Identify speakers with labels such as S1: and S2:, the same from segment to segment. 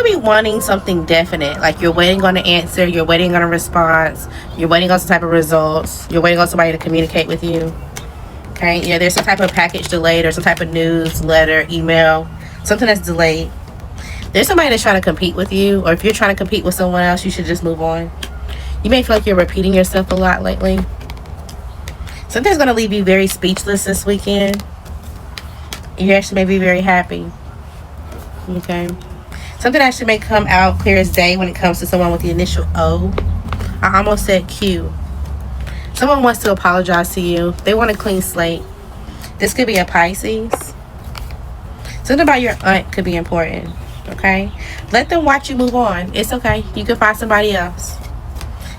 S1: be wanting something definite, like you're waiting on an answer, you're waiting on a response, you're waiting on some type of results, you're waiting on somebody to communicate with you. Okay, yeah, there's some type of package delayed or some type of news, letter, email, something that's delayed. There's somebody that's trying to compete with you, or if you're trying to compete with someone else, you should just move on. You may feel like you're repeating yourself a lot lately. Something's going to leave you very speechless this weekend. You actually may be very happy. Okay. Something actually may come out clear as day when it comes to someone with the initial O. I almost said Q. Someone wants to apologize to you. They want a clean slate. This could be a Pisces. Something about your aunt could be important. Okay? Let them watch you move on. It's okay. You can find somebody else.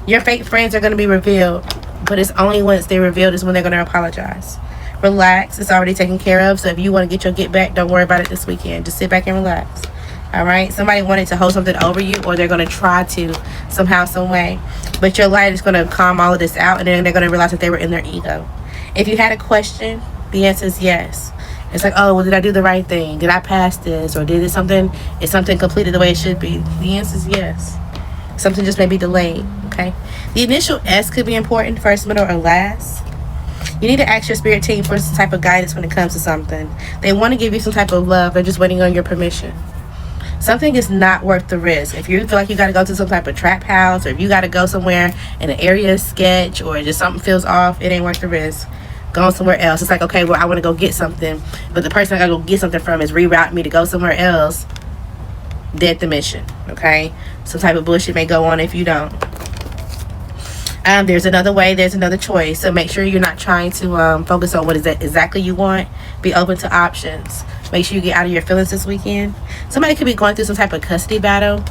S1: Your fake friends are going to be revealed. But it's only once they're revealed is when they're going to apologize. Relax. It's already taken care of. So if you want to get your get back, don't worry about it this weekend. Just sit back and relax. Alright? Somebody wanted to hold something over you, or they're going to try to somehow, some way. But your light is going to calm all of this out, and then they're going to realize that they were in their ego. If you had a question, the answer is yes. It's like, oh, well, did I do the right thing? Did I pass this? Or is something completed the way it should be? The answer is yes. Something just may be delayed. Okay? The initial S could be important, first, middle, or last. You need to ask your spirit team for some type of guidance when it comes to something. They want to give you some type of love. They're just waiting on your permission. Something is not worth the risk. If you feel like you got to go to some type of trap house, or if you got to go somewhere and an area is sketch, or just something feels off, it ain't worth the risk. Go somewhere else. It's like, okay, well, I want to go get something, but the person I got to go get something from is reroute me to go somewhere else. Dead the mission. Okay? Some type of bullshit may go on if you don't. There's another way. There's another choice. So make sure you're not trying to focus on what is that exactly you want. Be open to options. Make sure you get out of your feelings this weekend. Somebody could be going through some type of custody battle.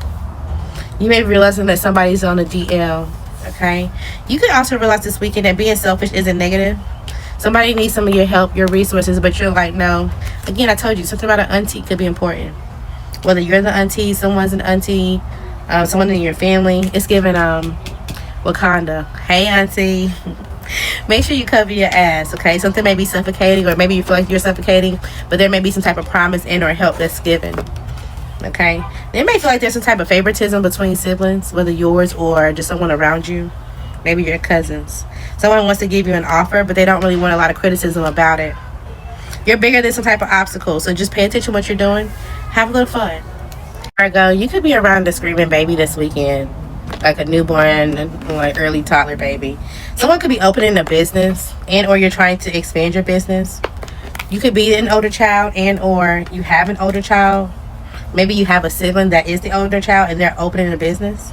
S1: You may be realizing that somebody's on a DL. Okay? You could also realize this weekend that being selfish isn't negative. Somebody needs some of your help, your resources, but you're like, no. Again, I told you, something about an auntie could be important. Whether you're the auntie, someone's an auntie, someone in your family. It's given Wakanda. Hey, auntie. Make sure you cover your ass, okay? Something may be suffocating, or maybe you feel like you're suffocating, but there may be some type of promise and or help that's given. Okay? They may feel like there's some type of favoritism between siblings, whether yours or just someone around you. Maybe your cousins. Someone wants to give you an offer, but they don't really want a lot of criticism about it. You're bigger than some type of obstacle, so just pay attention to what you're doing. Have a little fun. Virgo, you could be around a screaming baby this weekend. Like a newborn, like early toddler baby. Someone could be opening a business, and or you're trying to expand your business. You could be an older child, and or you have an older child. Maybe you have a sibling that is the older child and they're opening a business.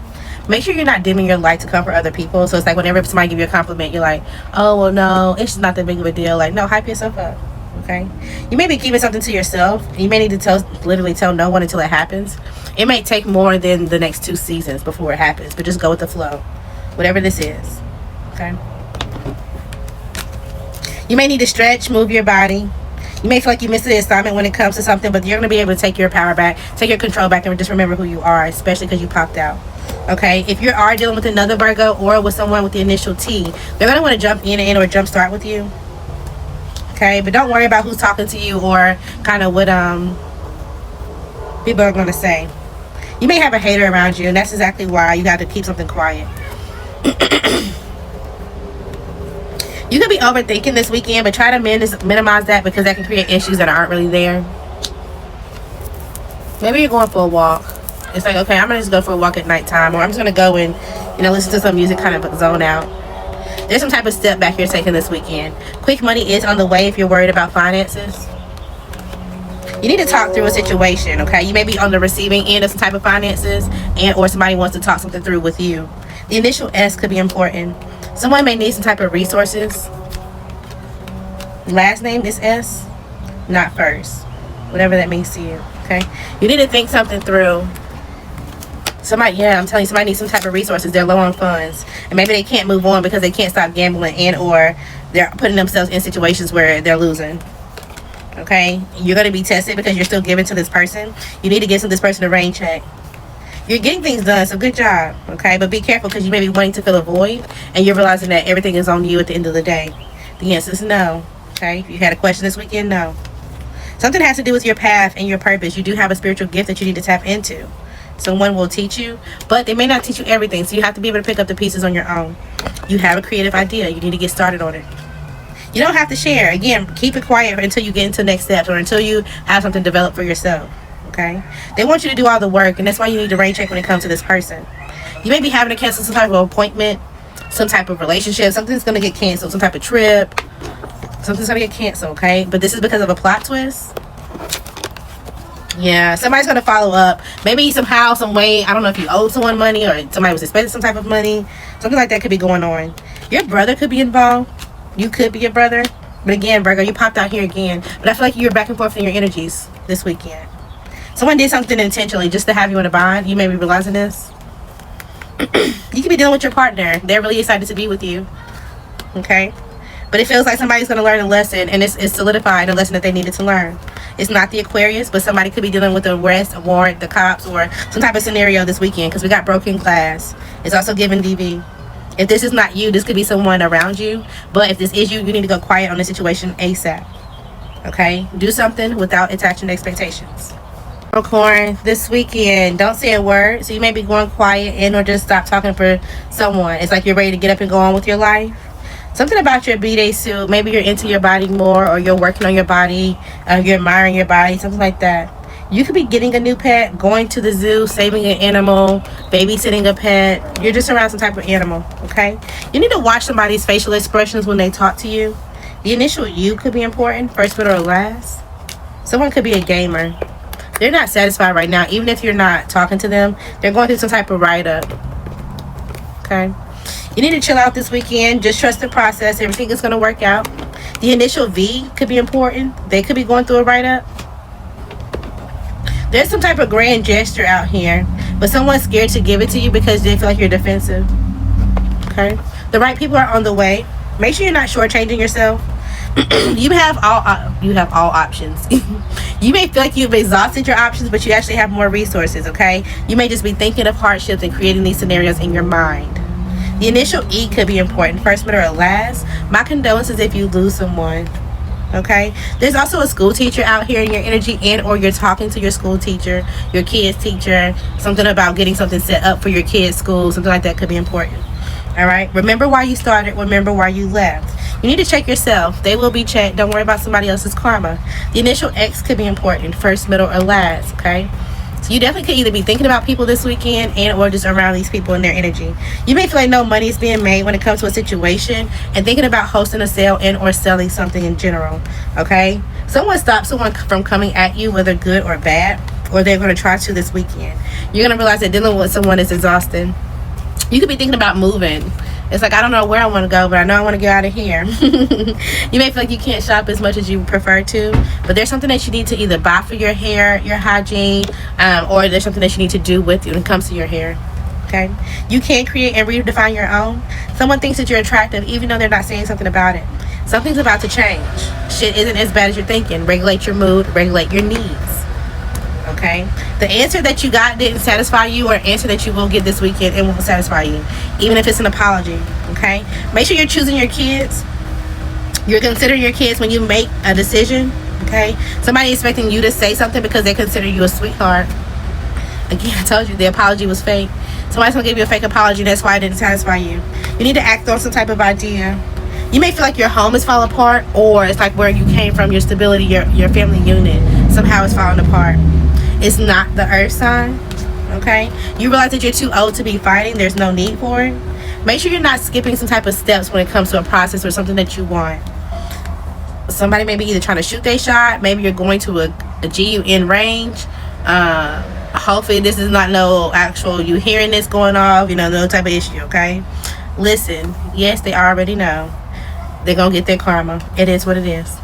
S1: Make sure you're not dimming your light to comfort other people. So it's like whenever somebody give you a compliment, you're like, oh, well, no, it's just not that big of a deal. Like, no, hype yourself up. Okay? You may be keeping something to yourself. You may need to literally tell no one until it happens. It may take more than the next 2 seasons before it happens, but just go with the flow. Whatever this is. Okay? You may need to stretch, move your body. You may feel like you missed the assignment when it comes to something, but you're going to be able to take your power back, take your control back, and just remember who you are, especially because you popped out. Okay? If you are dealing with another Virgo or with someone with the initial T, they're going to want to jump in or jump start with you. Okay? But don't worry about who's talking to you or kind of what people are going to say. You may have a hater around you, and that's exactly why you got to keep something quiet. You could be overthinking this weekend, but try to minimize that, because that can create issues that aren't really there. Maybe you're going for a walk. It's like, okay, I'm going to just go for a walk at nighttime, or I'm just going to go and, listen to some music, kind of zone out. There's some type of step back you're taking this weekend. Quick money is on the way if you're worried about finances. You need to talk through a situation, okay? You may be on the receiving end of some type of finances, and or somebody wants to talk something through with you. The initial S could be important. Someone may need some type of resources. Last name is S, not first. Whatever that means to you, okay? You need to think something through. I'm telling you, somebody needs some type of resources. They're low on funds, and maybe they can't move on because they can't stop gambling, and or they're putting themselves in situations where they're losing. Okay? You're going to be tested because you're still giving to this person. You need to give this person a rain check. You're getting things done, so good job, okay? But be careful, because you may be wanting to fill a void, and you're realizing that everything is on you at the end of the day. The answer is no, okay? If you had a question this weekend, no. Something has to do with your path and your purpose. You do have a spiritual gift that you need to tap into. Someone will teach you, but they may not teach you everything, so you have to be able to pick up the pieces on your own. You have a creative idea, you need to get started on it. You don't have to share. Again, keep it quiet until you get into next steps, or until you have something developed for yourself. Okay? They want you to do all the work, and that's why you need to rain check when it comes to this person. You may be having to cancel some type of appointment, some type of relationship, something's going to get canceled, some type of trip, something's going to get canceled, okay? But this is because of a plot twist. Yeah, somebody's going to follow up. Maybe somehow, some way, I don't know if you owe someone money or somebody was expecting some type of money. Something like that could be going on. Your brother could be involved. You could be your brother. But again, Virgo, you popped out here again. But I feel like you're back and forth in your energies this weekend. Someone did something intentionally just to have you in a bond. You may be realizing this. You could be dealing with your partner. They're really excited to be with you. Okay? But it feels like somebody's going to learn a lesson, and it's solidified a lesson that they needed to learn. It's not the Aquarius, but somebody could be dealing with the arrest, a warrant, the cops, or some type of scenario this weekend, because we got broken glass. It's also given DV. If this is not you, this could be someone around you. But if this is you, you need to go quiet on the situation ASAP. Okay? Do something without attaching expectations. Capricorn, this weekend, don't say a word. So you may be going quiet and or just stop talking for someone. It's like you're ready to get up and go on with your life. Something about your B-Day suit. Maybe you're into your body more, or you're working on your body. You're admiring your body, something like that. You could be getting a new pet, going to the zoo, saving an animal, babysitting a pet. You're just around some type of animal, okay? You need to watch somebody's facial expressions when they talk to you. The initial U could be important, first, middle, or last. Someone could be a gamer. They're not satisfied right now. Even if you're not talking to them, they're going through some type of write-up, okay? You need to chill out this weekend. Just trust the process. Everything is going to work out. The initial V could be important. They could be going through a write-up. There's some type of grand gesture out here, but someone's scared to give it to you because they feel like you're defensive. Okay? The right people are on the way. Make sure you're not shortchanging yourself. You have all options. You may feel like you've exhausted your options, but you actually have more resources, okay? You may just be thinking of hardships and creating these scenarios in your mind. The initial E could be important, first, middle, or last. My condolences if you lose someone. Okay, there's also a school teacher out here in your energy, and or you're talking to your school teacher, your kid's teacher, something about getting something set up for your kid's school, something like that could be important. All right, remember why you started, remember why you left. You need to check yourself. They will be checked. Don't worry about somebody else's karma. The initial X could be important, first, middle, or last. Okay, so you definitely could either be thinking about people this weekend and or just around these people in their energy. You may feel like no money is being made when it comes to a situation, and thinking about hosting a sale and or selling something in general. Okay, someone stops someone from coming at you, whether good or bad, or they're going to try to this weekend. You're going to realize that dealing with someone is exhausting. You could be thinking about moving. It's like, I don't know where I want to go, but I know I want to get out of here. You may feel like you can't shop as much as you prefer to, but there's something that you need to either buy for your hair, your hygiene, or there's something that you need to do with you when it comes to your hair. Okay? You can create and redefine your own. Someone thinks that you're attractive even though they're not saying something about it. Something's about to change. Shit isn't as bad as you're thinking. Regulate your mood, regulate your needs. Okay, the answer that you got didn't satisfy you, or answer that you will get this weekend, it won't satisfy you, even if it's an apology. Okay, make sure you're choosing your kids. You're considering your kids when you make a decision. Okay, somebody expecting you to say something because they consider you a sweetheart. Again, I told you the apology was fake. Somebody's gonna give you a fake apology. That's why it didn't satisfy you. You need to act on some type of idea. You may feel like your home is falling apart, or it's like where you came from, your stability, your family unit somehow is falling apart. It's not the earth sign. Okay, you realize that you're too old to be fighting. There's no need for it. Make sure you're not skipping some type of steps when it comes to a process or something that you want. Somebody may be either trying to shoot their shot. Maybe you're going to a GUN range. Hopefully this is not no actual you hearing this going off, no type of issue. Okay, listen, yes, they already know they're gonna get their karma. It is what it is.